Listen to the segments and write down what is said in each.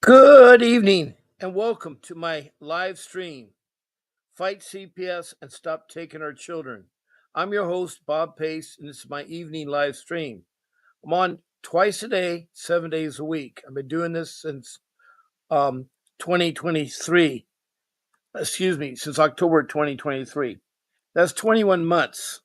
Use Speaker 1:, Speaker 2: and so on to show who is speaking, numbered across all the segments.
Speaker 1: Good evening and welcome to my live stream. Fight CPS and stop taking our children. I'm your host, Bob Pace, and this is my evening live stream. I'm on twice a day, 7 days a week. I've been doing this since 2023. Since October 2023. That's 21 months.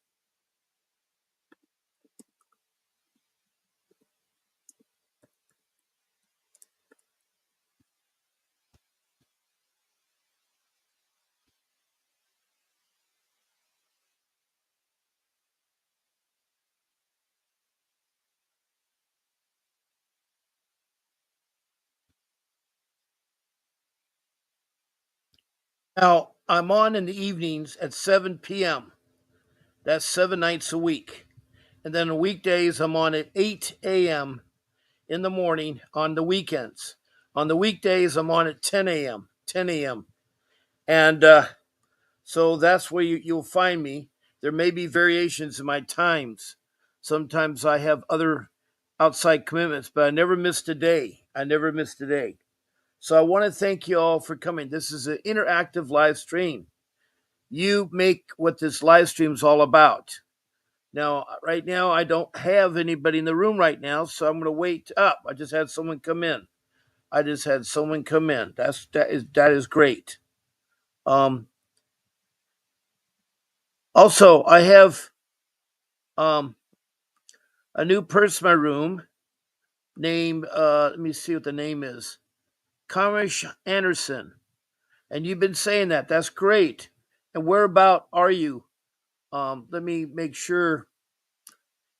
Speaker 1: Now, I'm on in the evenings at 7 p.m. That's 7 nights a week. And then on weekdays, I'm on at 8 a.m. in the morning on the weekends. On the weekdays, I'm on at 10 a.m. 10 a.m. And so that's where you'll find me. There may be variations in my times. Sometimes I have other outside commitments, but I never missed a day. I never missed a day. So I want to thank you all for coming. This is an interactive live stream. You make what this live stream is all about. Now, right now, I don't have anybody in the room right now, so I'm going to wait up. I just had someone come in. I just had someone come in. That is great. Um, Also, I have um, a new person in my room named. Let me see what the name is. Kamish Anderson, and you've been saying that. That's great. And where about are you? Let me make sure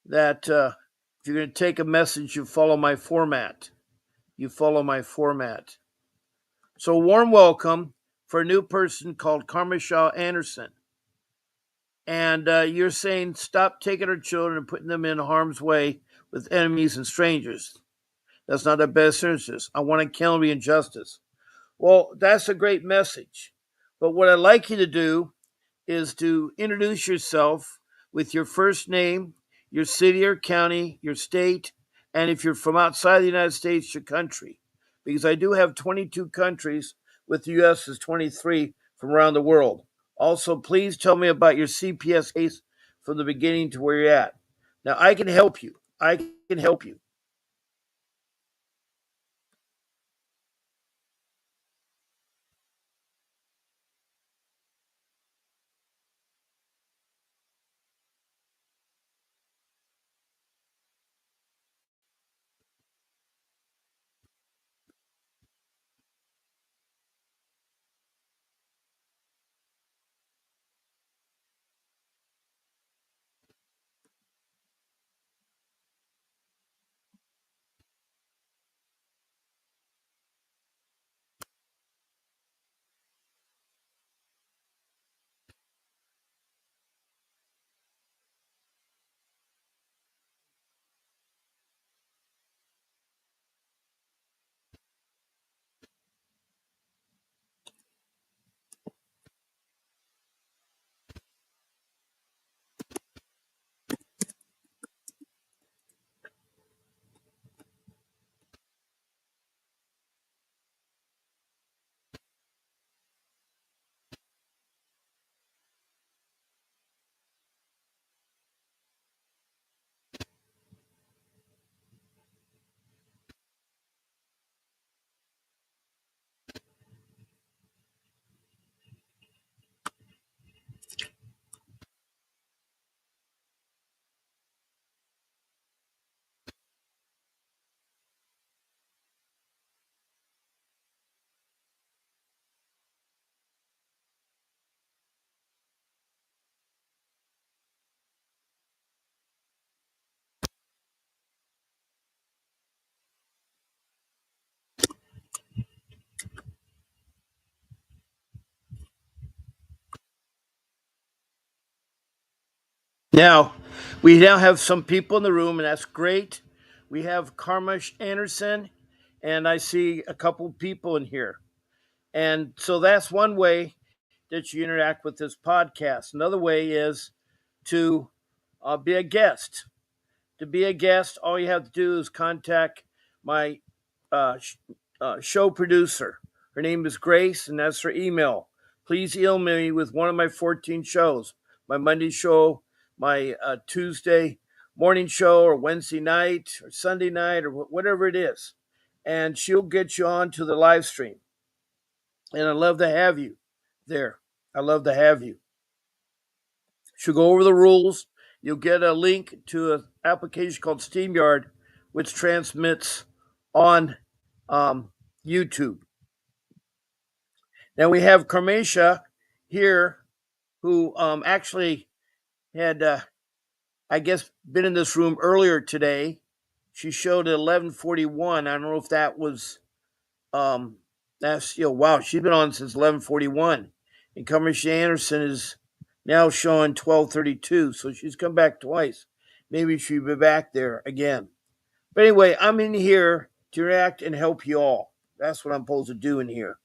Speaker 1: that if you're going to take a message, you follow my format. You follow my format. So, warm welcome for a new person called Carmishaw Anderson. And you're saying stop taking our children and putting them in harm's way with enemies and strangers. That's not the best interest. I want accountability and justice. Well, that's a great message. But what I'd like you to do is to introduce yourself with your first name, your city or county, your state, and if you're from outside the United States, your country. Because I do have 22 countries, with the U.S. is 23 from around the world. Also, please tell me about your CPS case from the beginning to where you're at. Now, I can help you. I can help you. Now, we now have some people in the room, and that's great. We have Karmash Anderson, and I see a couple people in here. And so that's one way that you interact with this podcast. Another way is to be a guest. To be a guest, all you have to do is contact my show producer. Her name is Grace, and that's her email. Please email me with one of my 14 shows, my Monday show, my Tuesday morning show, or Wednesday night, or Sunday night, or whatever it is. And she'll get you on to the live stream. And I'd love to have you there. I love to have you. She'll go over the rules. You'll get a link to an application called StreamYard, which transmits on YouTube. Now we have Karmasha here, who actually had, I guess, been in this room earlier today. She showed at 11:41. I don't know if that was, that's, wow, she's been on since 11:41. And Karmasha Anderson is now showing 12:32, so she's come back twice. Maybe she'll be back there again. But anyway, I'm in here to react and help you all. That's what I'm supposed to do in here.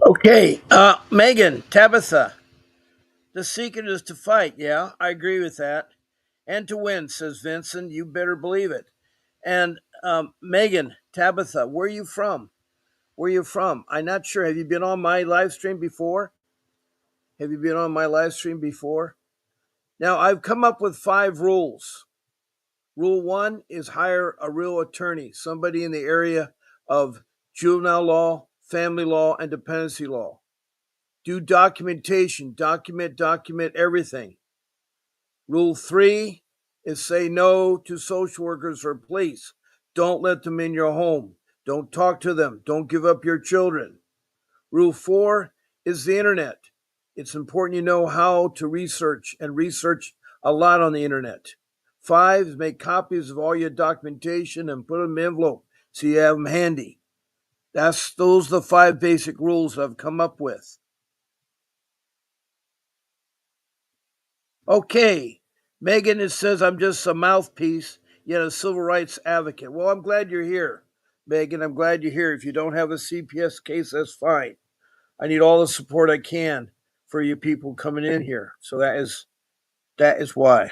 Speaker 1: Okay, Megan, Tabitha, the secret is to fight. Yeah, I agree with that. And to win, says Vincent. You better believe it. And Megan, Tabitha, where are you from? Where are you from? I'm not sure. Have you been on my live stream before? Have you been on my live stream before? Now, I've come up with 5 rules. Rule 1 is hire a real attorney, somebody in the area of juvenile law, family law, and dependency law. Do documentation, document everything. Rule 3 is say no to social workers or police. Don't let them in your home. Don't talk to them. Don't give up your children. Rule 4 is the internet. It's important you know how to research and research a lot on the internet. 5 is make copies of all your documentation and put them in an envelope so you have them handy. Those are the 5 basic rules I've come up with. Okay, Megan, it says I'm just a mouthpiece, yet a civil rights advocate. Well, I'm glad you're here, Megan. I'm glad you're here. If you don't have a CPS case, that's fine. I need all the support I can for you people coming in here. So that is why.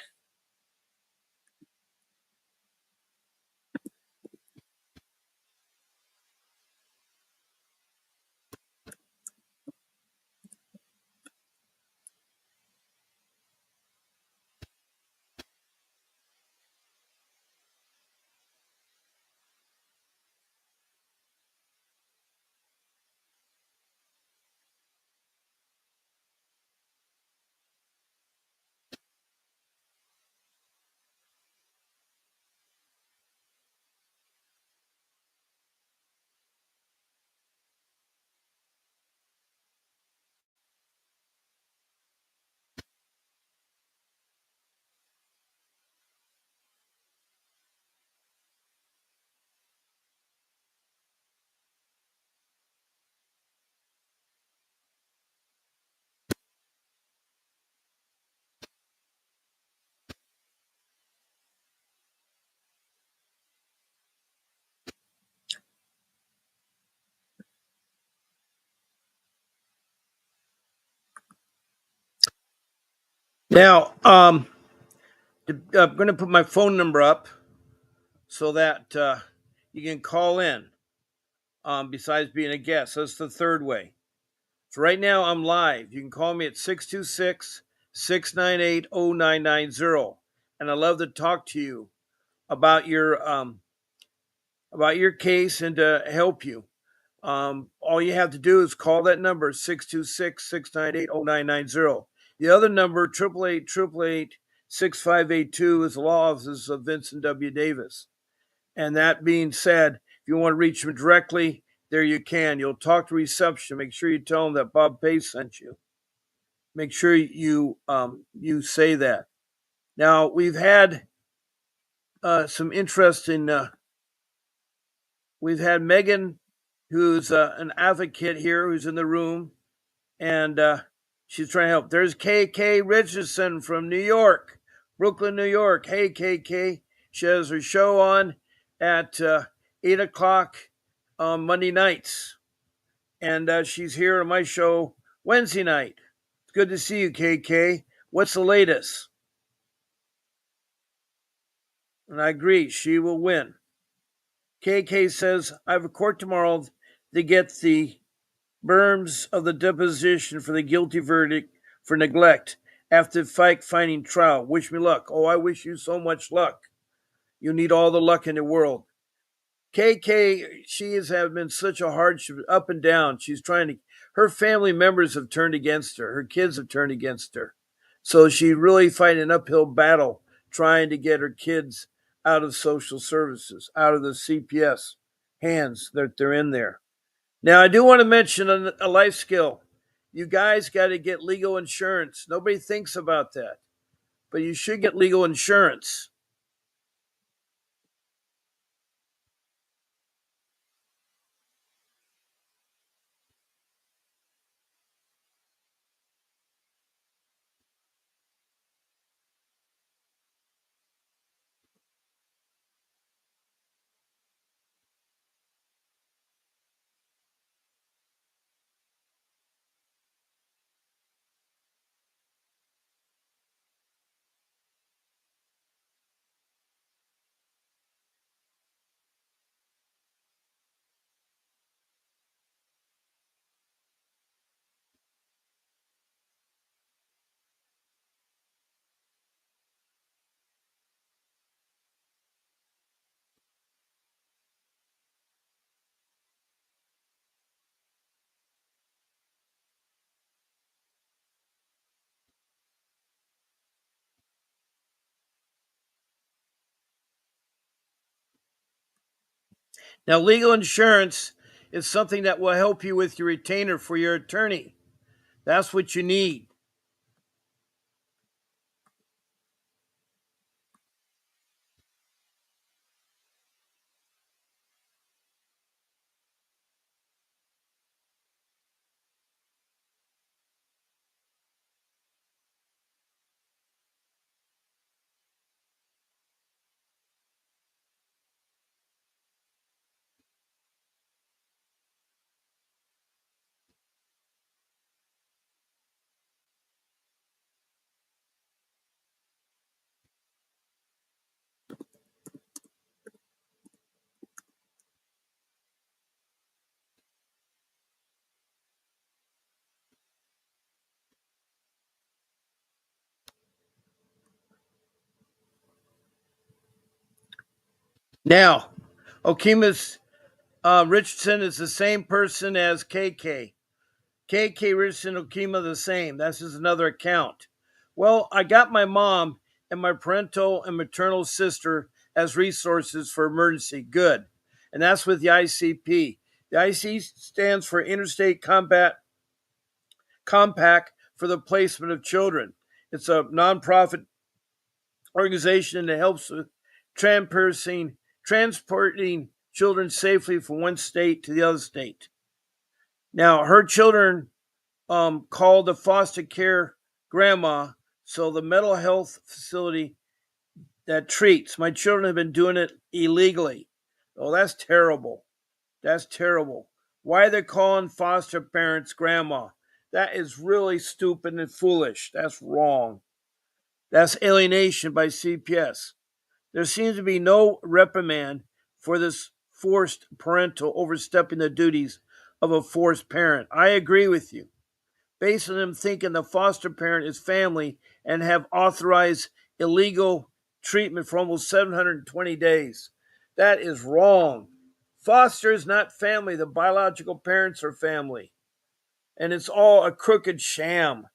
Speaker 1: Now, I'm going to put my phone number up so that you can call in. Besides being a guest, that's the third way. So right now I'm live. You can call me at 626-698-0990, and I love to talk to you about your case and to help you. All you have to do is call that number 626-698-0990. The other number 888-888-6582 is the law offices of Vincent W. Davis. And that being said, if you want to reach them directly, there you can. You'll talk to reception. Make sure you tell them that Bob Pace sent you. Make sure you say that. Now we've had some interesting. We've had Megan, who's an advocate here, who's in the room, and she's trying to help. There's KK Richardson from New York, Brooklyn, New York. Hey, KK. She has her show on at 8 o'clock on Monday nights. And she's here on my show Wednesday night. It's good to see you, KK. What's the latest? And I agree, she will win. KK says, I have a court tomorrow to get the berms of the deposition for the guilty verdict for neglect after fact-finding trial. Wish me luck. Oh, I wish you so much luck. You need all the luck in the world. KK, she has been such a hardship, up and down. She's trying to, her family members have turned against her. Her kids have turned against her. So she's really fighting an uphill battle trying to get her kids out of social services, out of the CPS hands that they're in there. Now, I do want to mention a life skill. You guys got to get legal insurance. Nobody thinks about that, but you should get legal insurance. Now, legal insurance is something that will help you with your retainer for your attorney. That's what you need. Now, Okima's Richardson is the same person as KK. KK Richardson Okima the same. That's just another account. Well, I got my mom and my parental and maternal sister as resources for emergency. Good. And that's with the ICP. The IC stands for Interstate Combat Compact for the Placement of Children. It's a nonprofit organization that helps with transporting children safely from one state to the other state. Now, her children called the foster care grandma, so the mental health facility that treats. My children have been doing it illegally. Oh, that's terrible. That's terrible. Why are they calling foster parents grandma? That is really stupid and foolish. That's wrong. That's alienation by CPS. There seems to be no reprimand for this forced parental overstepping the duties of a forced parent. I agree with you. Based on them thinking the foster parent is family and have authorized illegal treatment for almost 720 days. That is wrong. Foster is not family. The biological parents are family. And it's all a crooked sham.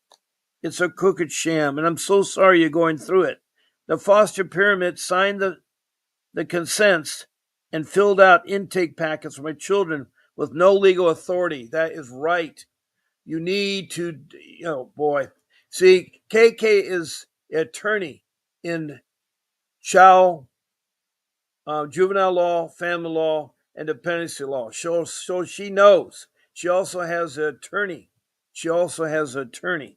Speaker 1: It's a crooked sham. And I'm so sorry you're going through it. The foster pyramid signed the consents and filled out intake packets for my children with no legal authority. That is right. You need to, boy. See, KK is attorney in child, juvenile law, family law, and dependency law. So she knows. She also has an attorney. She also has an attorney.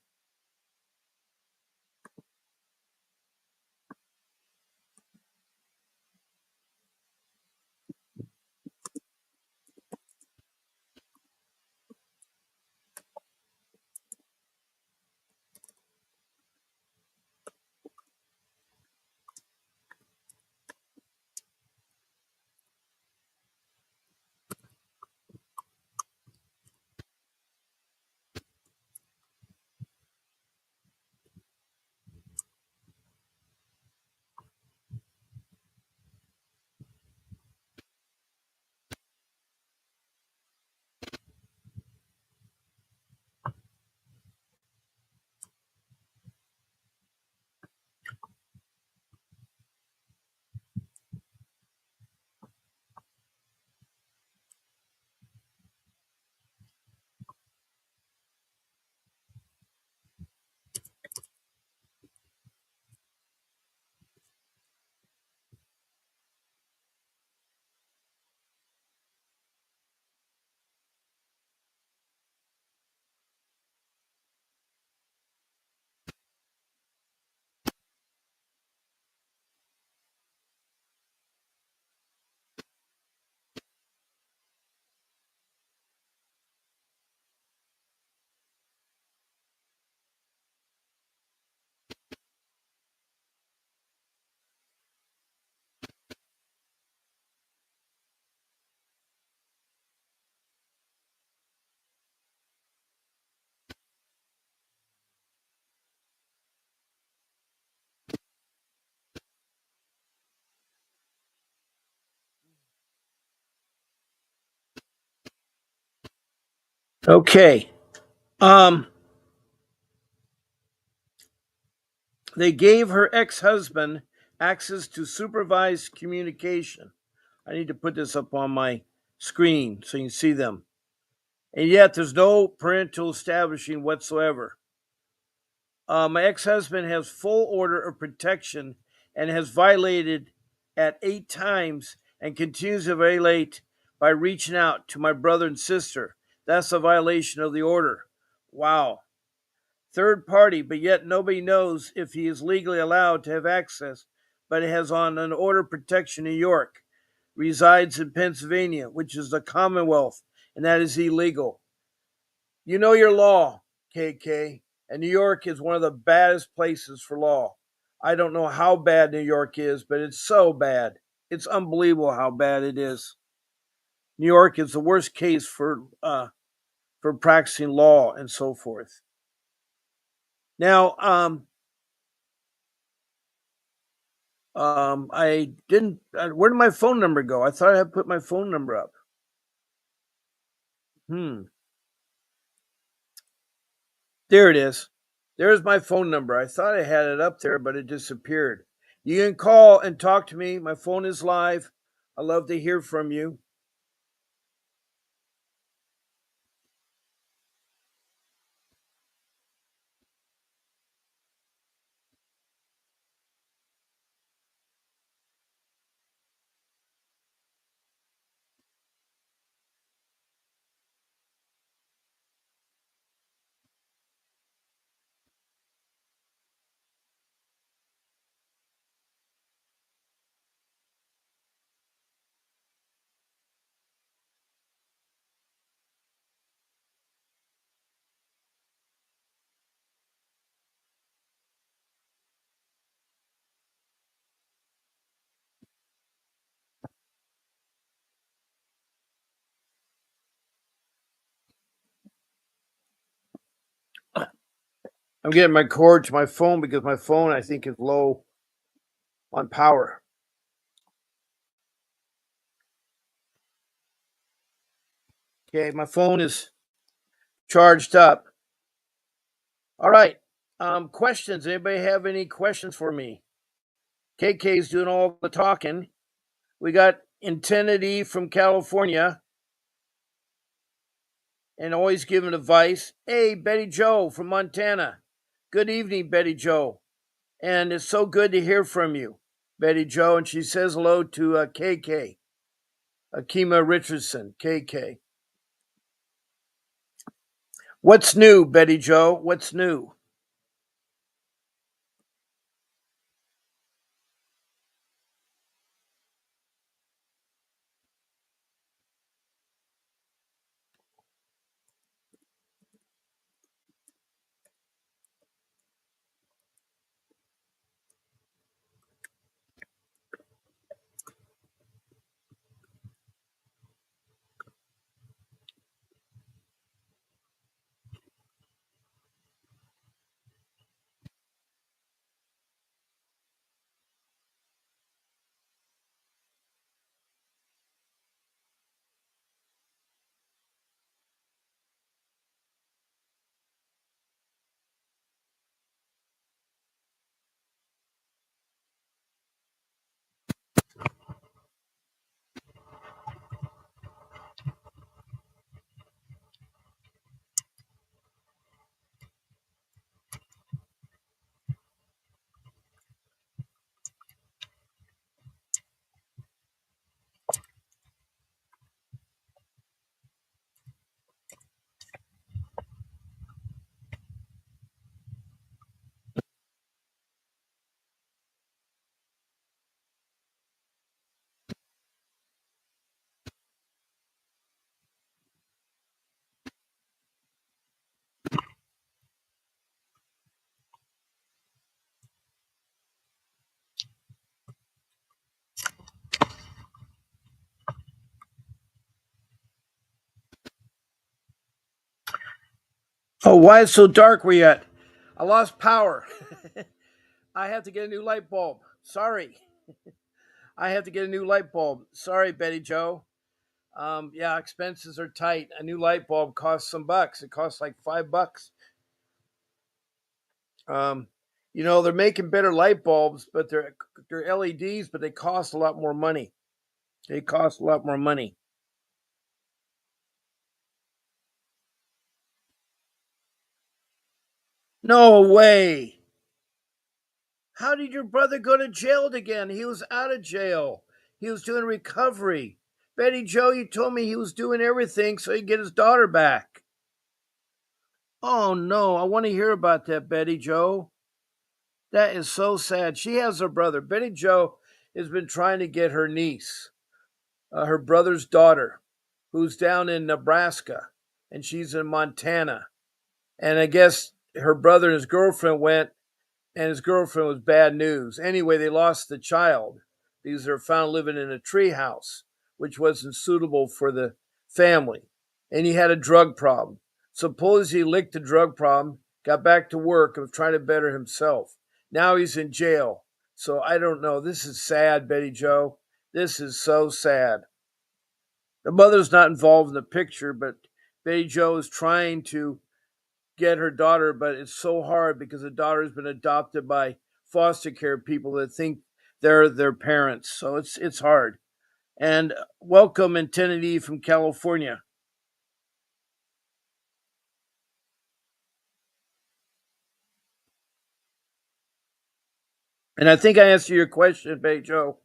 Speaker 1: Okay. Um, they gave her ex-husband access to supervised communication. I need to put this up on my screen so you can see them. And yet there's no parental establishing whatsoever. My ex husband has full order of protection and has violated at 8 times and continues to violate by reaching out to my brother and sister. That's a violation of the order. Wow. Third party, but yet nobody knows if he is legally allowed to have access, but has on an order of protection in New York, resides in Pennsylvania, which is the Commonwealth, and that is illegal. You know your law, KK, and New York is one of the baddest places for law. I don't know how bad New York is, but it's so bad. It's unbelievable how bad it is. New York is the worst case for practicing law and so forth. Now, I didn't. Where did my phone number go? I thought I had put my phone number up. Hmm. There it is. There's my phone number. I thought I had it up there, but it disappeared. You can call and talk to me. My phone is live. I love to hear from you. I'm getting my cord to my phone because my phone, I think, is low on power. Okay, my phone is charged up. All right. Questions. Anybody have any questions for me? KK's doing all the talking. We got Infinity from California and always giving advice. Hey, Betty Joe from Montana. Good evening, Betty Joe. And it's so good to hear from you, Betty Joe. And she says hello to KK, Akima Richardson, KK. What's new, Betty Joe? What's new? Oh, why it's so dark where you at? I lost power. I have to get a new light bulb. Sorry. I have to get a new light bulb. Sorry, Betty Joe. Yeah, expenses are tight. A new light bulb costs some bucks. It costs like $5. Um, they're making better light bulbs, but they're LEDs, but they cost a lot more money. They cost a lot more money. No way. How did your brother go to jail again? He was out of jail. He was doing recovery. Betty Joe, you told me he was doing everything so he'd get his daughter back. Oh no, I want to hear about that, Betty Joe. That is so sad. She has her brother. Betty Joe has been trying to get her niece, her brother's daughter, who's down in Nebraska, and she's in Montana. And I guess her brother and his girlfriend went, and his girlfriend was bad news. Anyway, they lost the child because they're found living in a treehouse, which wasn't suitable for the family. And he had a drug problem. Suppose he licked the drug problem, got back to work, and was trying to better himself. Now he's in jail. So I don't know. This is sad, Betty Joe. This is so sad. The mother's not involved in the picture, but Betty Joe is trying to get her daughter, but it's so hard because the daughter has been adopted by foster care people that think they're their parents. So it's hard. And welcome, Infinity from California. And I think I answered your question, Bay Joe.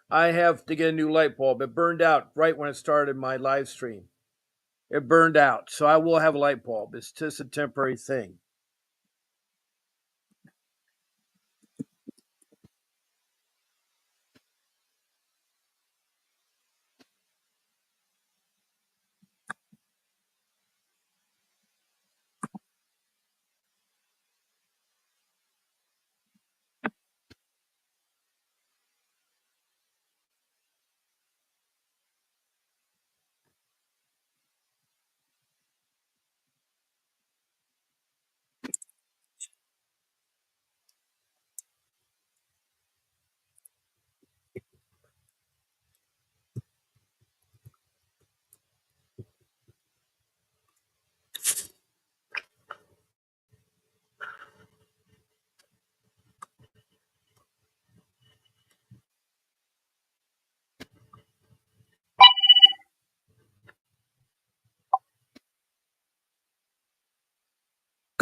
Speaker 1: I have to get a new light bulb. It burned out right when I started my live stream. It burned out. So I will have a light bulb. It's just a temporary thing.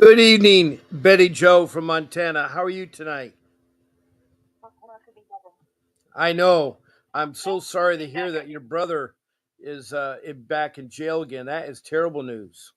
Speaker 1: Good evening, Betty Joe from Montana. How are you tonight? I know. I'm so sorry to hear that your brother is back in jail again. That is terrible news.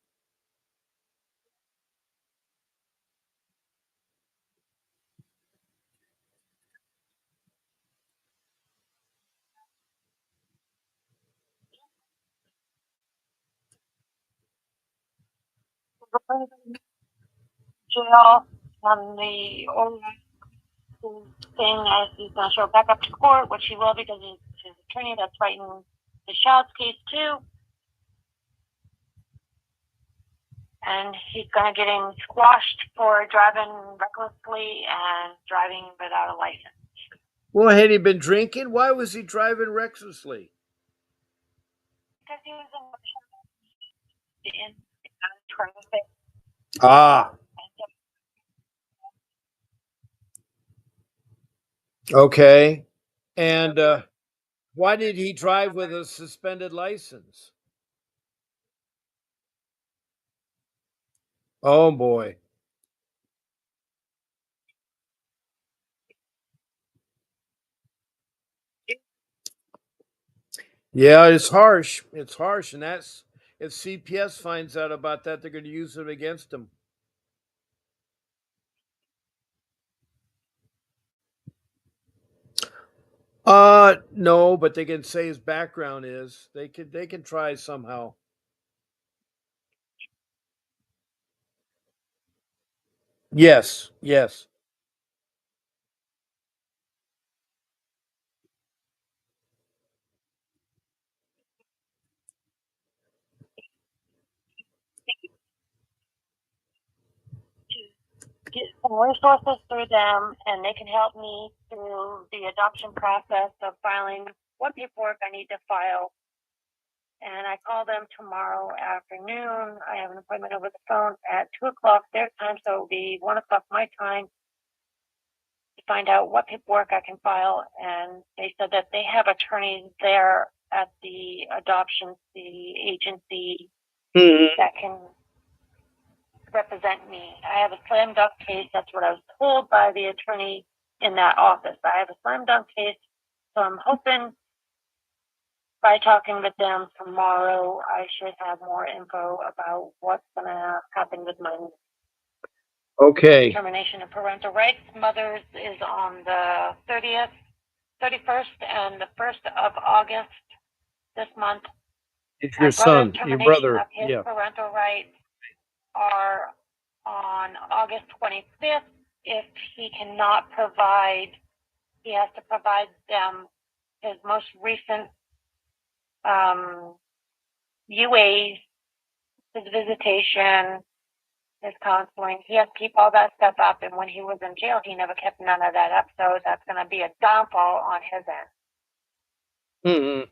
Speaker 2: jail on the order saying that he's going to show back up to court, which he will because his attorney that's fighting the Shouts case too. And he's going to get him squashed for driving recklessly and driving without a license.
Speaker 1: Well, had he been drinking? Why was he driving recklessly?
Speaker 2: Because he was in traffic.
Speaker 1: Ah, okay. And why did he drive with a suspended license? Oh boy. Yeah, it's harsh. It's harsh, and that's if CPS finds out about that, they're going to use it against him. No, but they can say his background is. They can try somehow. Yes, yes.
Speaker 2: Get some resources through them, and they can help me through the adoption process of filing what paperwork I need to file. And I call them tomorrow afternoon. I have an appointment over the phone at 2 o'clock their time, so it'll be 1 o'clock my time to find out what paperwork I can file. And they said that they have attorneys there at the adoption, the agency that can represent me. I have a slam dunk case. That's what I was told by the attorney in that office. I have a slam dunk case, so I'm hoping by talking with them tomorrow, I should have more info about what's going to happen with my
Speaker 1: Okay.
Speaker 2: termination of parental rights. Mother's is on the 30th, 31st, and the 1st of August this month.
Speaker 1: It's
Speaker 2: My
Speaker 1: your son,
Speaker 2: brother's
Speaker 1: your
Speaker 2: termination
Speaker 1: brother.
Speaker 2: of his
Speaker 1: Yeah.
Speaker 2: parental rights are on August 25th. If he cannot provide, he has to provide them his most recent UAs, his visitation, his counseling. He has to keep all that stuff up. And when he was in jail, he never kept none of that up. So that's going to be a downfall on his end.
Speaker 1: Mm-hmm.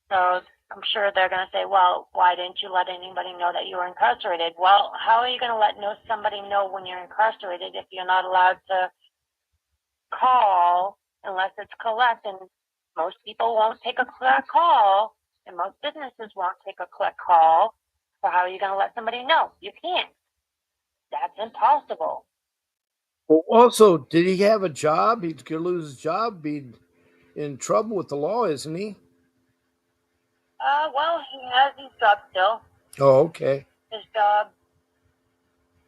Speaker 2: So I'm sure they're going to say, well, why didn't you let anybody know that you were incarcerated? Well, how are you going to let somebody know when you're incarcerated if you're not allowed to call unless it's collect? And most people won't take a collect call, and most businesses won't take a collect call. So how are you going to let somebody know? You can't. That's impossible.
Speaker 1: Well, also, did he have a job? He could lose his job, be in trouble with the law, isn't he?
Speaker 2: Well, he has his job still.
Speaker 1: Oh, okay.
Speaker 2: His job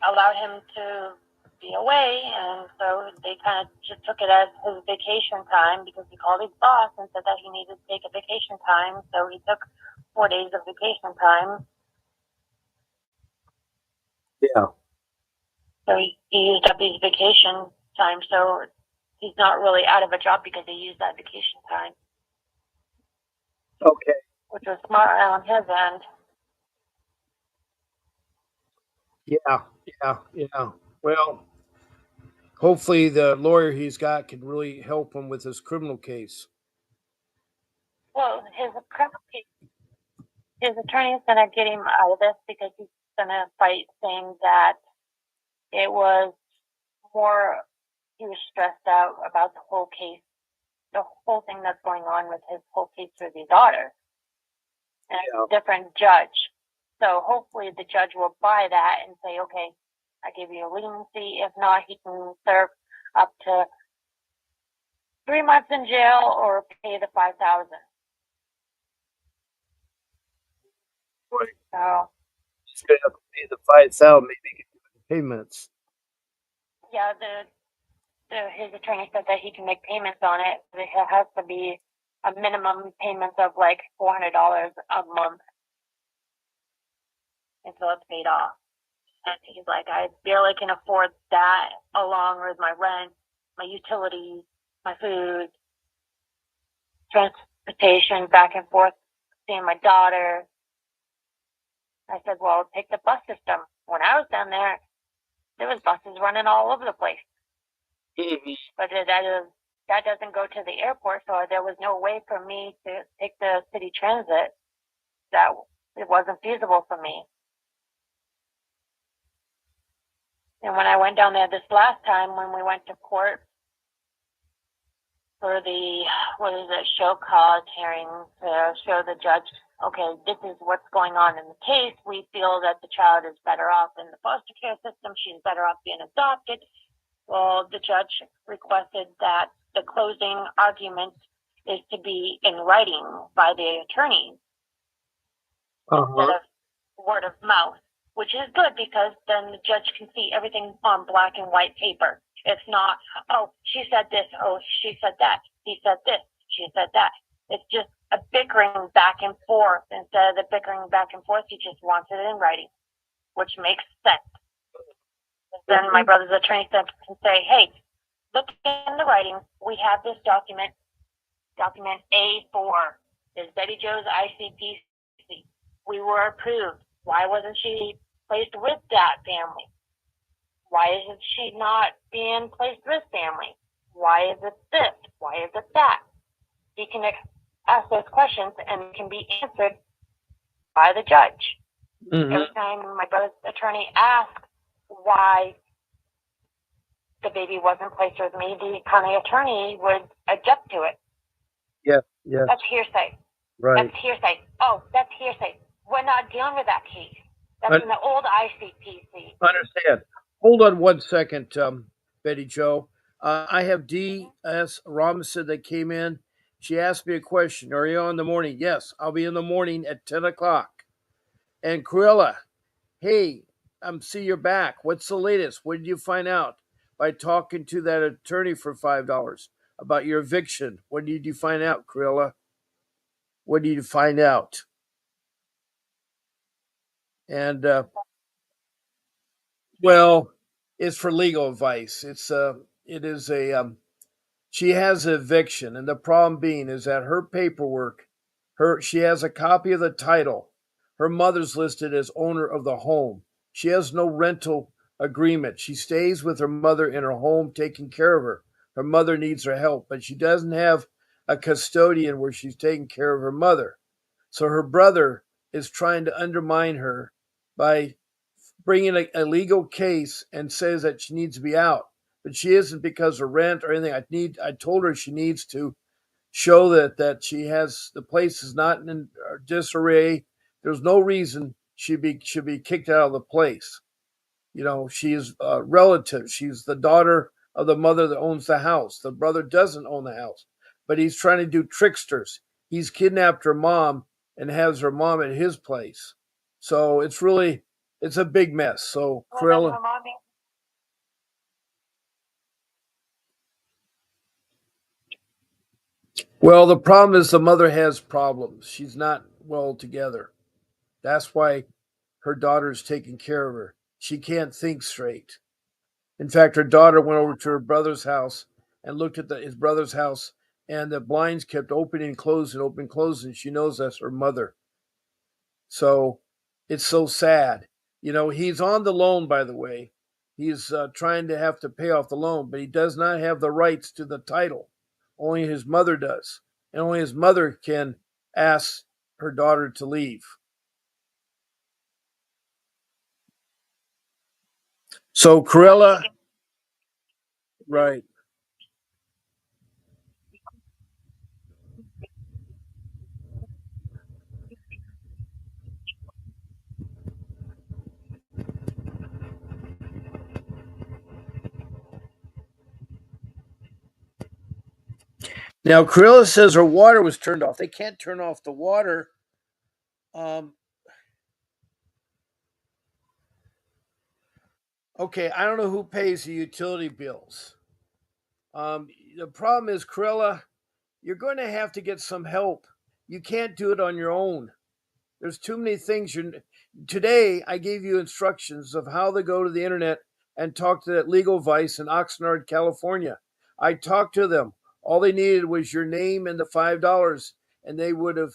Speaker 2: allowed him to be away, and so they kind of just took it as his vacation time because he called his boss and said that he needed to take a vacation time. So he took 4 days of vacation time.
Speaker 1: Yeah.
Speaker 2: So he used up his vacation time. So he's not really out of a job because he used that vacation time,
Speaker 1: Okay.
Speaker 2: which was smart on his end.
Speaker 1: Yeah. Yeah. Yeah. Well, hopefully the lawyer he's got can really help him with his criminal case.
Speaker 2: Well, his attorney is going to get him out of this because he's going to fight saying that it was more, he was stressed out about the whole case, the whole thing that's going on with his whole case with his daughter. And
Speaker 1: Yeah.
Speaker 2: a different judge. So hopefully the judge will buy that and say, okay, I give you a leniency. If not, he can serve up to 3 months in jail or pay the $5,000. So
Speaker 1: He's going to have to pay the 5,000, maybe he can do it in payments.
Speaker 2: yeah, his attorney said that he can make payments on it, but it has to be a minimum payment of like $400 a month until it's paid off. And he's like, I barely can afford that along with my rent, my utilities, my food, transportation back and forth, seeing my daughter. I said, well, take the bus system. When I was down there was buses running all over the place.
Speaker 1: Mm-hmm.
Speaker 2: But that doesn't go to the airport, so there was no way for me to take the city transit. That it wasn't feasible for me. And when I went down there this last time, when we went to court for the show cause hearing to show the judge, okay, this is what's going on in the case. We feel that the child is better off in the foster care system. She's better off being adopted. Well, the judge requested that the closing argument is to be in writing by the attorney instead of word of mouth, which is good because then the judge can see everything on black and white paper. It's not, oh, she said this, oh, she said that, he said this, she said that. It's just a bickering back and forth. Instead of the bickering back and forth, he just wants it in writing, which makes sense. Then my brother's attorney can say, hey, look in the writing. We have this document A4 is Betty Jo's ICPC. We were approved. Why wasn't she placed with that family? Why isn't she not being placed with family? Why is it this? Why is it that? He can ask those questions and can be answered by the judge. Mm-hmm. Every time my brother's attorney asks why the baby wasn't placed with me, the county attorney would object to it.
Speaker 1: Yeah, yeah.
Speaker 2: That's hearsay. Right. That's hearsay. Oh, that's hearsay. We're not dealing with that case. That's in the old ICPC.
Speaker 1: Understand. Hold on 1 second, Betty Jo. I have D.S. Robinson that came in. She asked me a question. Are you on in the morning? Yes, I'll be in the morning at 10 o'clock. And Cruella, hey, see you're back. What's the latest? What did you find out by talking to that attorney for $5 about your eviction? What did you find out, Cruella? What did you find out? And well, it's for legal advice. It is a she has an eviction, and the problem being is that her paperwork, she has a copy of the title. Her mother's listed as owner of the home. She has no rental agreement. She stays with her mother in her home, taking care of her. Her mother needs her help, but she doesn't have a custodian where she's taking care of her mother. So her brother is trying to undermine her by bringing a legal case and says that she needs to be out, but she isn't because of rent or anything. I told her she needs to show that she has the place is not in disarray. There's no reason she should be kicked out of the place. You know, she is a relative. She's the daughter of the mother that owns the house. The brother doesn't own the house, but he's trying to do tricksters. He's kidnapped her mom and has her mom at his place. So it's a big mess. So Cruella. Well, the problem is the mother has problems. She's not well together. That's why her daughter's taking care of her. She can't think straight. In fact, her daughter went over to her brother's house and looked at his brother's house, and the blinds kept opening and closing, open, closing. She knows that's her mother. So it's so sad. You know, he's on the loan, by the way. He's trying to have to pay off the loan, but he does not have the rights to the title. Only his mother does. And only his mother can ask her daughter to leave. So Cruella, right. Now, Corilla says her water was turned off. They can't turn off the water. Um, okay, I don't know who pays the utility bills. The problem is, Corilla, you're going to have to get some help. You can't do it on your own. There's too many things. Today, I gave you instructions of how to go to the internet and talk to that legal advice in Oxnard, California. I talked to them. All they needed was your name and the $5, and they would have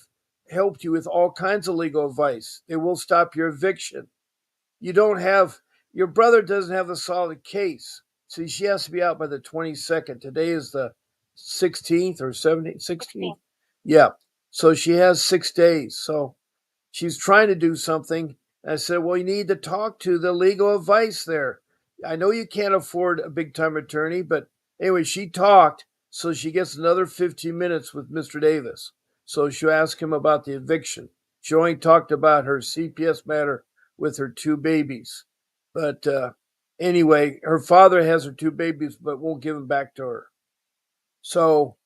Speaker 1: helped you with all kinds of legal advice. They will stop your eviction. You don't have Your brother doesn't have a solid case. See, she has to be out by the 22nd. Today is the 16th or 17th, 16th. Yeah. So she has 6 days. So she's trying to do something. And I said, well, you need to talk to the legal advice there. I know you can't afford a big time attorney, but anyway, she talked. So she gets another 15 minutes with Mr. Davis. So she'll ask him about the eviction. She only talked about her CPS matter with her two babies. But anyway, her father has her two babies, but won't give them back to her. So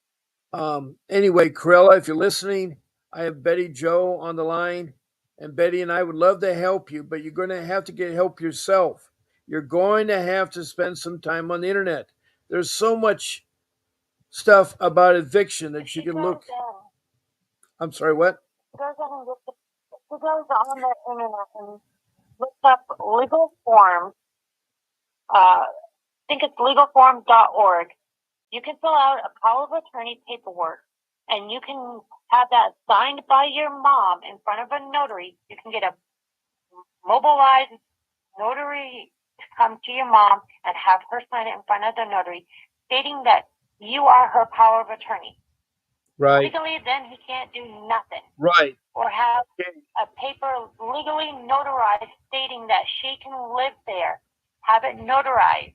Speaker 1: anyway, Corella, if you're listening, I have Betty Joe on the line, and Betty and I would love to help you, but you're going to have to get help yourself. You're going to have to spend some time on the internet. There's so much stuff about eviction that you can look. I'm sorry, what?
Speaker 2: She goes on the internet and looks up legal forms. I think it's legalforms.org. You can fill out a power of attorney paperwork, and you can have that signed by your mom in front of a notary. You can get a mobilized notary to come to your mom and have her sign it in front of the notary, stating that you are her power of attorney.
Speaker 1: Right.
Speaker 2: Legally, then he can't do nothing.
Speaker 1: Right.
Speaker 2: Or have a paper legally notarized stating that she can live there. Have it notarized.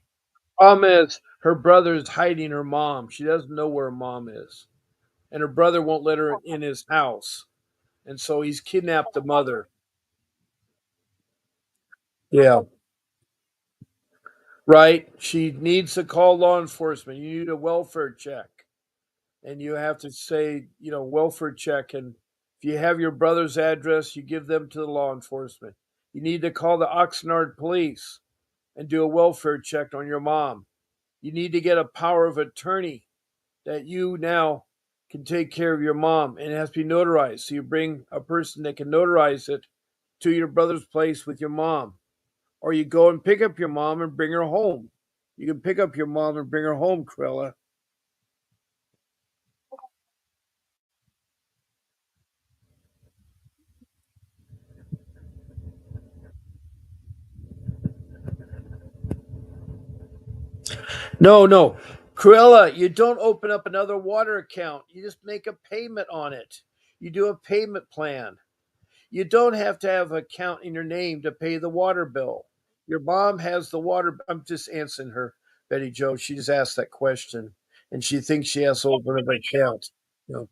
Speaker 1: Problem is, her brother's hiding her mom. She doesn't know where her mom is, and her brother won't let her in his house, and so he's kidnapped the mother. Yeah. Right. She needs to call law enforcement. You need a welfare check, and you have to say, welfare check. And if you have your brother's address, you give them to the law enforcement. You need to call the Oxnard police and do a welfare check on your mom. You need to get a power of attorney that you now can take care of your mom, and it has to be notarized. So you bring a person that can notarize it to your brother's place with your mom, or you go and pick up your mom and bring her home. You can pick up your mom and bring her home, Krilla. No, no. Krilla, you don't open up another water account. You just make a payment on it. You do a payment plan. You don't have to have an account in your name to pay the water bill. Your mom has the water. I'm just answering her, Betty Joe. She just asked that question, and she thinks she has to open an account. You know,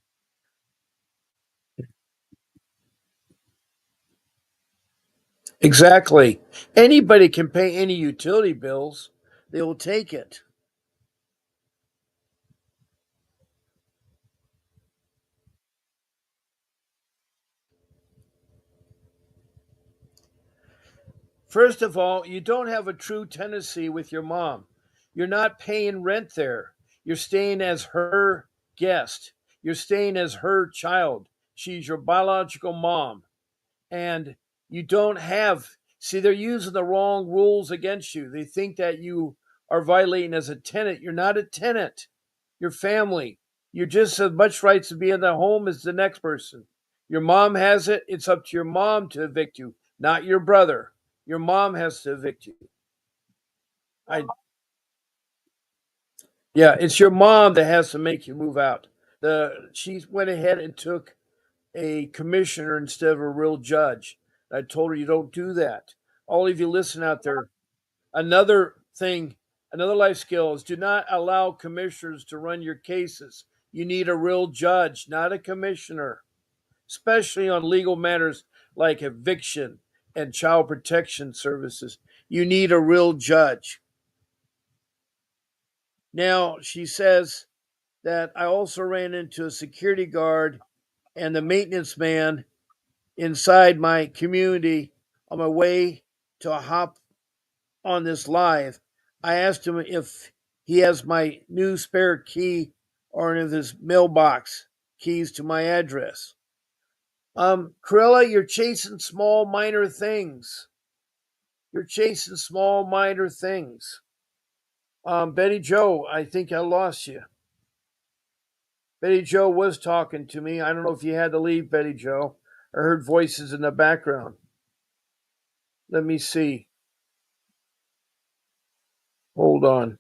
Speaker 1: exactly. Anybody can pay any utility bills. They will take it. First of all, you don't have a true tenancy with your mom. You're not paying rent there. You're staying as her guest. You're staying as her child. She's your biological mom. And you don't have, see, they're using the wrong rules against you. They think that you are violating as a tenant. You're not a tenant. You're family. You're just as much rights to be in the home as the next person. Your mom has it. It's up to your mom to evict you, not your brother. Your mom has to evict you. I Yeah, it's your mom that has to make you move out. The She went ahead and took a commissioner instead of a real judge. I told her you don't do that. All of you listen out there. Another thing, another life skill is do not allow commissioners to run your cases. You need a real judge, not a commissioner, especially on legal matters like eviction and child protection services. You need a real judge. Now, she says that I also ran into a security guard and the maintenance man inside my community on my way to hop on this live. I asked him if he has my new spare key or any of his mailbox keys to my address. Corella, you're chasing small, minor things. You're chasing small, minor things. Betty Joe, I think I lost you. Betty Joe was talking to me. I don't know if you had to leave, Betty Joe. I heard voices in the background. Let me see. Hold on.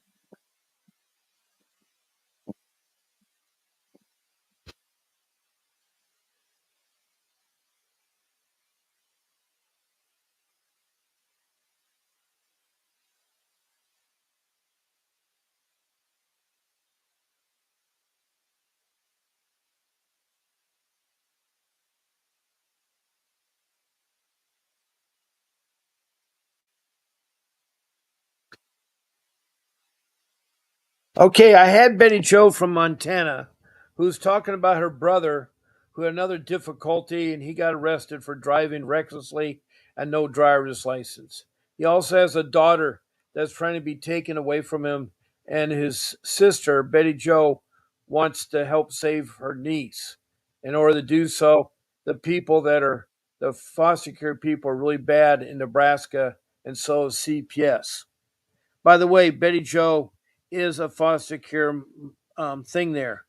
Speaker 1: Okay, I had Betty Joe from Montana who's talking about her brother who had another difficulty and he got arrested for driving recklessly and no driver's license. He also has a daughter that's trying to be taken away from him, and his sister, Betty Joe, wants to help save her niece. In order to do so, the foster care people are really bad in Nebraska, and so is CPS. By the way, Betty Joe is a foster care thing there.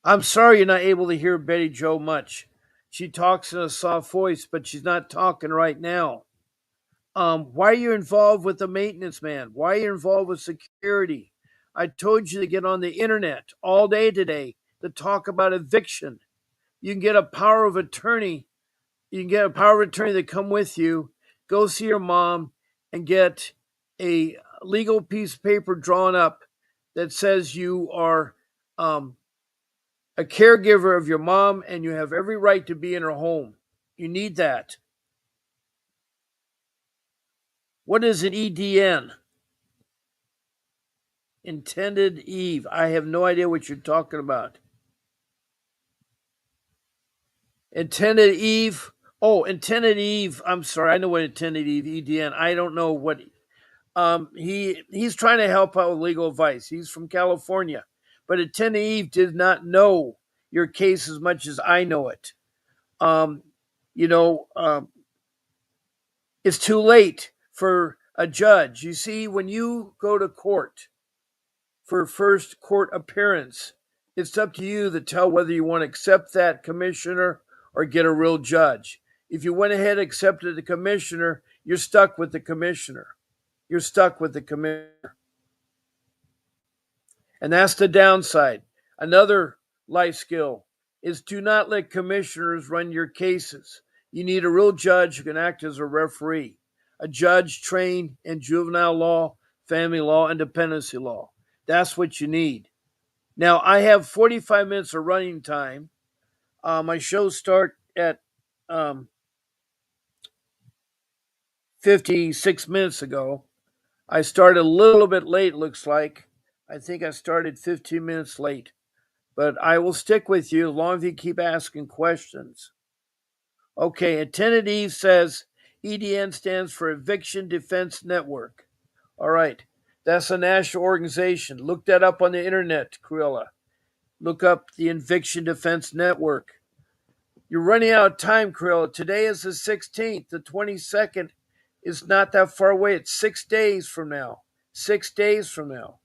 Speaker 1: I'm sorry you're not able to hear Betty Joe much. She talks in a soft voice, but she's not talking right now. Why are you involved with the maintenance man? Why are you involved with security? I told you to get on the internet all day today to talk about eviction. You can get a power of attorney. You can get a power of attorney to come with you. Go see your mom and get a legal piece of paper drawn up that says you are um, a caregiver of your mom and you have every right to be in her home. You need that. What is an EDN? Intended Eve. I have no idea what you're talking about. Intended Eve. Oh, intended Eve. I'm sorry. I know what intended Eve, EDN. I don't know what. He's trying to help out with legal advice. He's from California, but intended Eve did not know your case as much as I know it. Um, you know, it's too late for a judge. You see, when you go to court for first court appearance, it's up to you to tell whether you want to accept that commissioner or get a real judge. If you went ahead and accepted the commissioner, you're stuck with the commissioner. You're stuck with the commissioner. And that's the downside. Another life skill is do not let commissioners run your cases. You need a real judge who can act as a referee, a judge trained in juvenile law, family law, and dependency law. That's what you need. Now, I have 45 minutes of running time. My shows start at 56 minutes ago. I started a little bit late, looks like. I think I started 15 minutes late. But I will stick with you as long as you keep asking questions. Okay, Intended Eve says EDN stands for Eviction Defense Network. All right, that's a national organization. Look that up on the internet, Cruella. Look up the Eviction Defense Network. You're running out of time, Cruella. Today is the 16th. The 22nd is not that far away. It's 6 days from now. 6 days from now.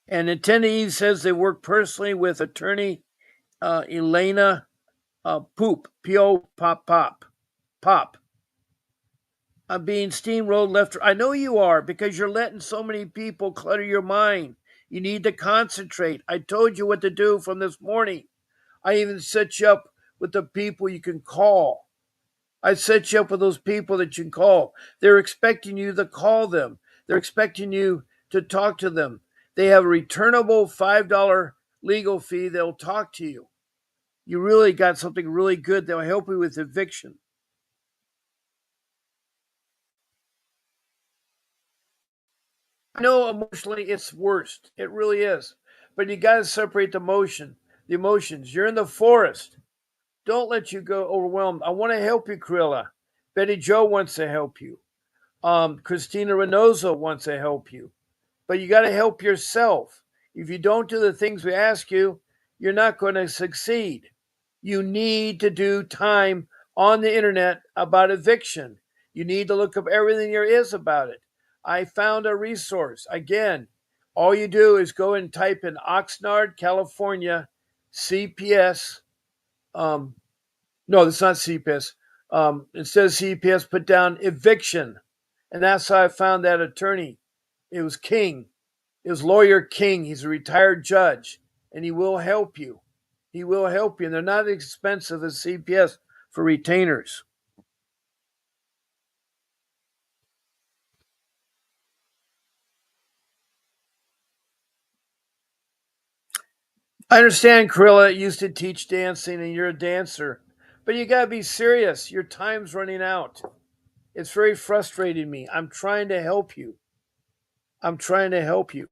Speaker 1: And Intended Eve says they work personally with attorney Elena Poop, P.O. Pop Pop. Pop. I'm being steamrolled left. I know you are because you're letting so many people clutter your mind. You need to concentrate. I told you what to do from this morning. I even set you up with the people you can call. I set you up with those people that you can call. They're expecting you to call them. They're expecting you to talk to them. They have a returnable $5 legal fee. They'll talk to you. You really got something really good that'll help you with eviction. I know emotionally it's worst. It really is. But you got to separate the emotions. You're in the forest. Don't let you go overwhelmed. I want to help you, Krilla. Betty Joe wants to help you. Christina Reynoso wants to help you. But you got to help yourself. If you don't do the things we ask you, you're not going to succeed. You need to do time on the internet about eviction. You need to look up everything there is about it. I found a resource. Again, all you do is go and type in Oxnard, California, CPS. Um, no, it's not CPS. Instead of CPS, put down eviction. And that's how I found that attorney. It was King. It was Lawyer King. He's a retired judge, and he will help you. He will help you. And they're not as expensive as CPS for retainers. I understand Krilla used to teach dancing and you're a dancer, but you got to be serious. Your time's running out. It's very frustrating me. I'm trying to help you. I'm trying to help you.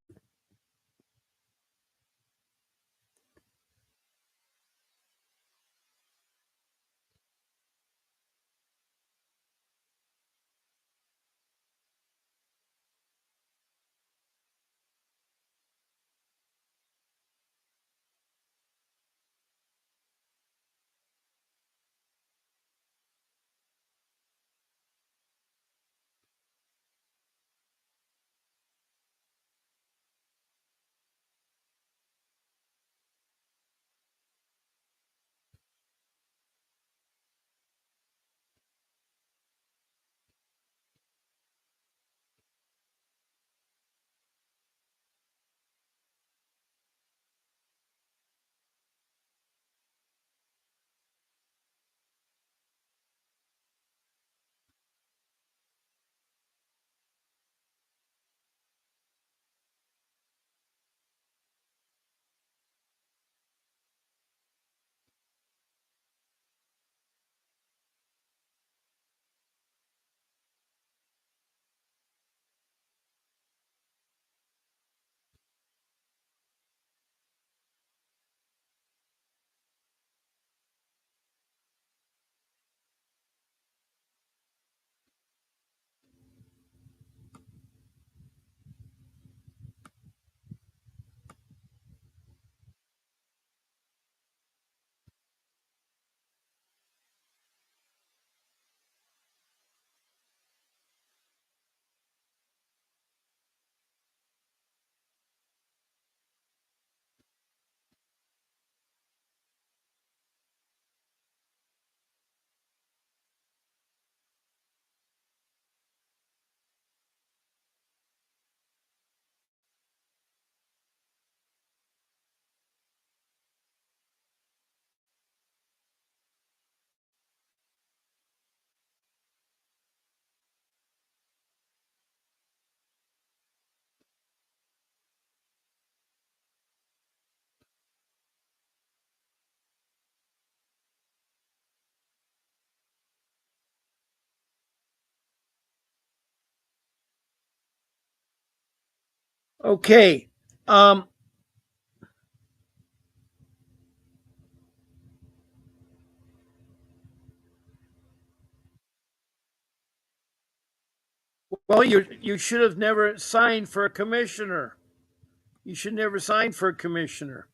Speaker 1: Okay. Um, well, you should have never signed for a commissioner. You should never sign for a commissioner.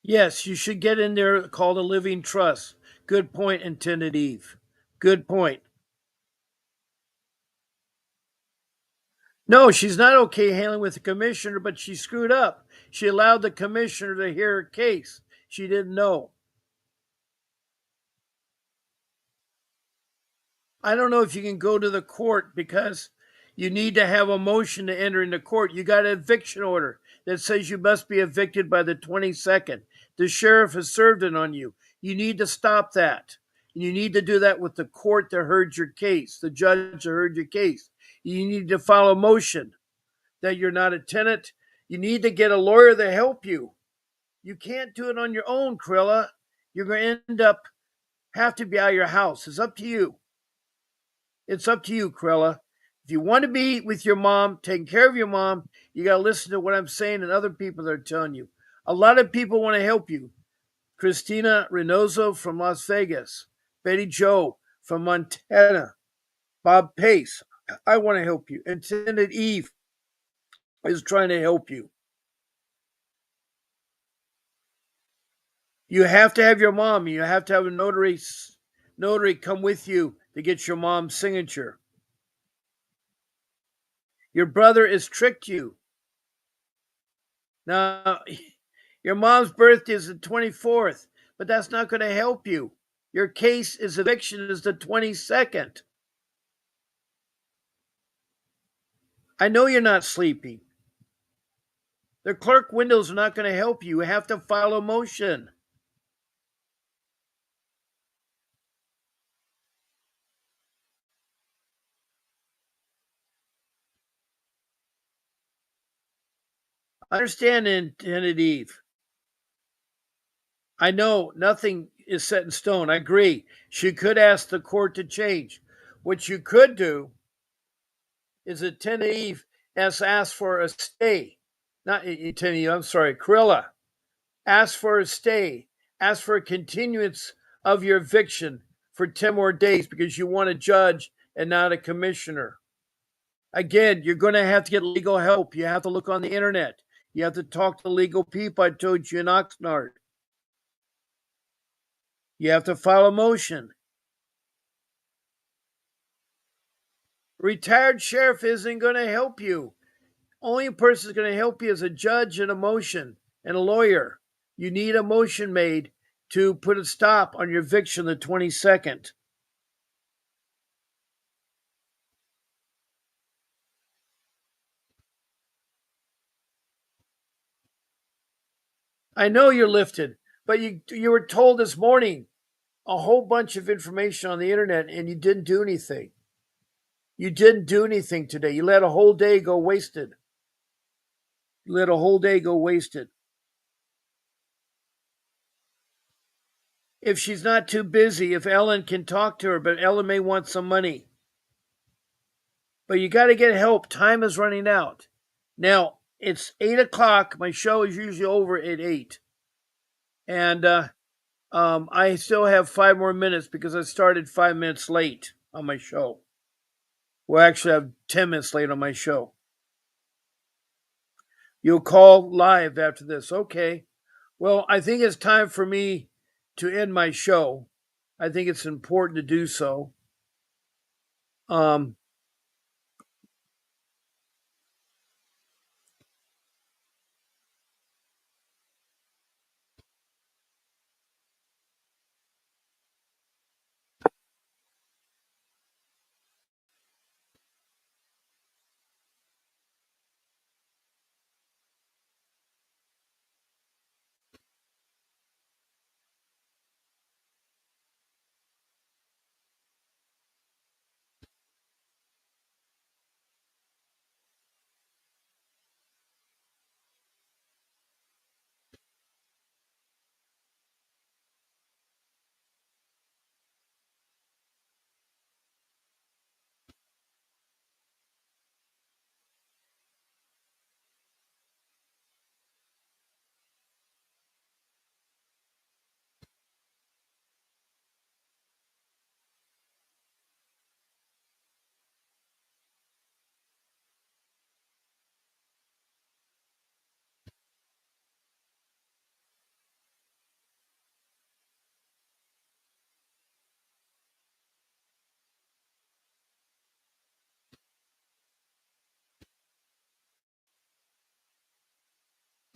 Speaker 1: Yes, you should get in there called a living trust. Good point, intended Eve. Good point. No, she's not okay handling with the commissioner, but she screwed up. She allowed the commissioner to hear her case. She didn't know. I don't know if you can go to the court because you need to have a motion to enter into court. You got an eviction order that says you must be evicted by the 22nd. The sheriff has served it on you. You need to stop that. And you need to do that with the court that heard your case, the judge that heard your case. You need to file a motion that you're not a tenant. You need to get a lawyer to help you. You can't do it on your own, Krilla. You're going to end up have to be out of your house. It's up to you. It's up to you, Corella. If you want to be with your mom, taking care of your mom, you got to listen to what I'm saying and other people that are telling you. A lot of people want to help you. Christina Reynoso from Las Vegas, Betty Joe from Montana, Bob Pace. I want to help you. And Intended Eve is trying to help you. You have to have your mom. You have to have a notary come with you to get your mom's signature. Your brother has tricked you. Now, your mom's birthday is the 24th, but that's not going to help you. Your case is eviction is the 22nd. I know you're not sleeping. The clerk windows are not going to help you. You have to file a motion. Understand, Intended Eve. I know nothing is set in stone. I agree. She could ask the court to change. What you could do is Intended Eve ask for a stay. Not Intended Eve, I'm sorry, Corilla. Ask for a stay. Ask for a continuance of your eviction for 10 more days because you want a judge and not a commissioner. Again, you're going to have to get legal help. You have to look on the internet. You have to talk to legal people. I told you in Oxnard. You have to file a motion. Retired sheriff isn't going to help you. Only person that's going to help you is a judge and a motion and a lawyer. You need a motion made to put a stop on your eviction the 22nd. I know you're lifted, but you were told this morning a whole bunch of information on the internet and you didn't do anything. You didn't do anything today. You let a whole day go wasted. You let a whole day go wasted. If she's not too busy, if Ellen can talk to her, but Ellen may want some money. But you got to get help. Time is running out. Now, it's 8 o'clock. My show is usually over at 8. And I still have 5 more minutes because I started 5 minutes late on my show. Well, actually, I'm 10 minutes late on my show. You'll call live after this. Okay. Well, I think it's time for me to end my show. I think it's important to do so. Um,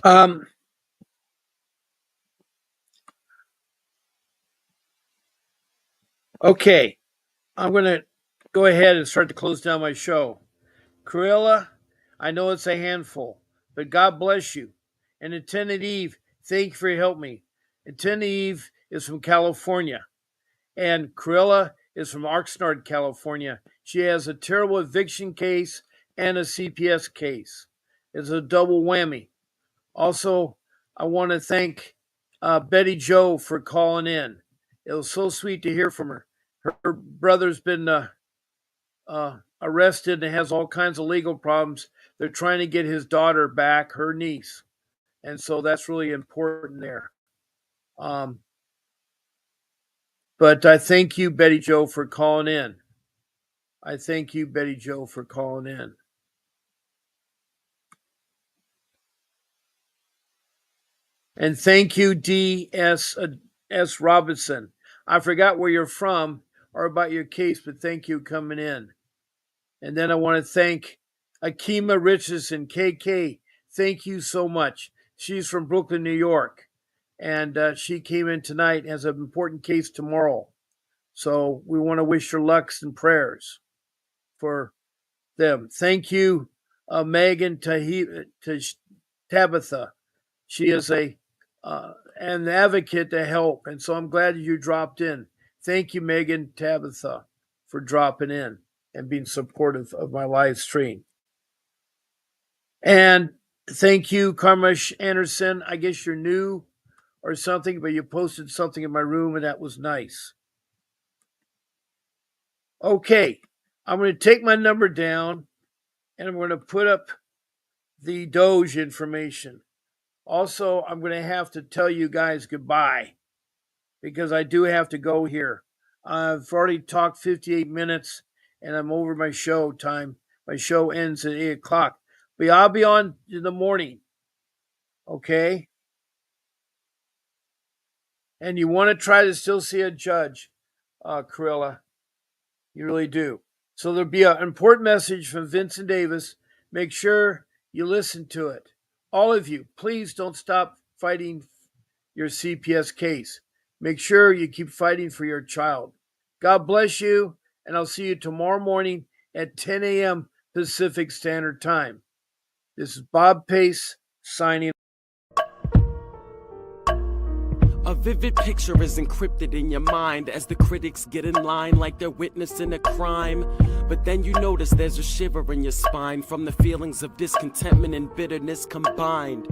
Speaker 1: um, okay. I'm going to go ahead and start to close down my show. Corilla, I know it's a handful, but God bless you. And Intended Eve, thank you for helping me. Intended Eve is from California, and Corilla is from Oxnard, California. She has a terrible eviction case and a CPS case. It's a double whammy. Also, I want to thank Betty Joe for calling in. It was so sweet to hear from her. Her brother's been arrested and has all kinds of legal problems. They're trying to get his daughter back, her niece. And so that's really important there. But I thank you, Betty Jo, for calling in. I thank you, Betty Jo, for calling in. And thank you, D.S. Robinson. I forgot where you're from or about your case, but thank you coming in. And then I want to thank Akima Richardson, KK. Thank you so much. She's from Brooklyn, New York. And she came in tonight, has an important case tomorrow. So we want to wish her lucks and prayers for them. Thank you, Megan Tabitha. She is an advocate to help, and so I'm glad you dropped in. Thank you, Megan Tabitha, for dropping in and being supportive of my live stream. And thank you, Karmash Anderson. I guess you're new or something, but you posted something in my room, and that was nice. Okay, I'm going to take my number down, and I'm going to put up the Doge information. Also, I'm going to have to tell you guys goodbye because I do have to go here. I've already talked 58 minutes, and I'm over my show time. My show ends at 8 o'clock. But I'll be on in the morning, okay? And you want to try to still see a judge, Corilla. You really do. So there'll be an important message from Vincent Davis. Make sure you listen to it. All of you, please don't stop fighting your CPS case. Make sure you keep fighting for your child. God bless you, and I'll see you tomorrow morning at 10 a.m. Pacific Standard Time. This is Bob Pace signing.
Speaker 3: A vivid picture is encrypted in your mind as the critics get in line like they're witnessing a crime. But then you notice there's a shiver in your spine from the feelings of discontentment and bitterness combined.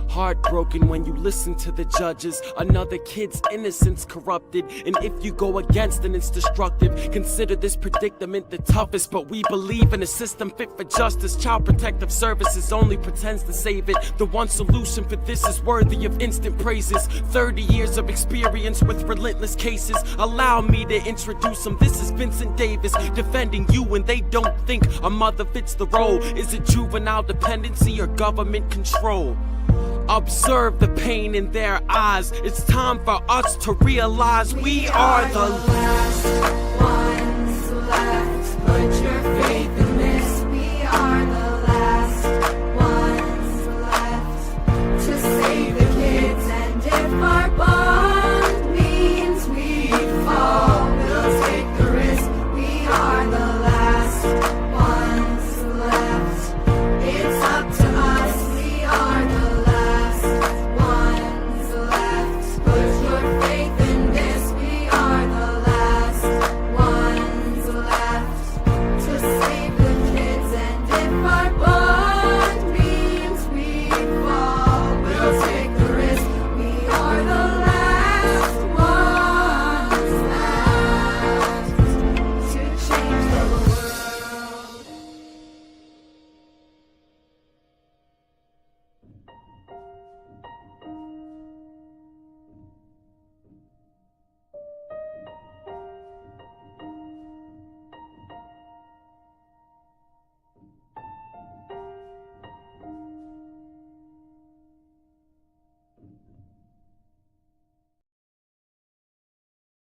Speaker 3: Heartbroken when you listen to the judges, another kid's innocence corrupted. And if you go against it, it's destructive. Consider this predicament the toughest, but we believe in a system fit for justice. Child Protective Services only pretends to save it. The one solution for this is worthy of instant praises. 30 years of experience with relentless cases. Allow me to introduce them. This is Vincent Davis defending you when they don't think a mother fits the role. Is it juvenile dependency or government control? Observe the pain in their eyes. It's time for us to realize we are the last ones left. Put your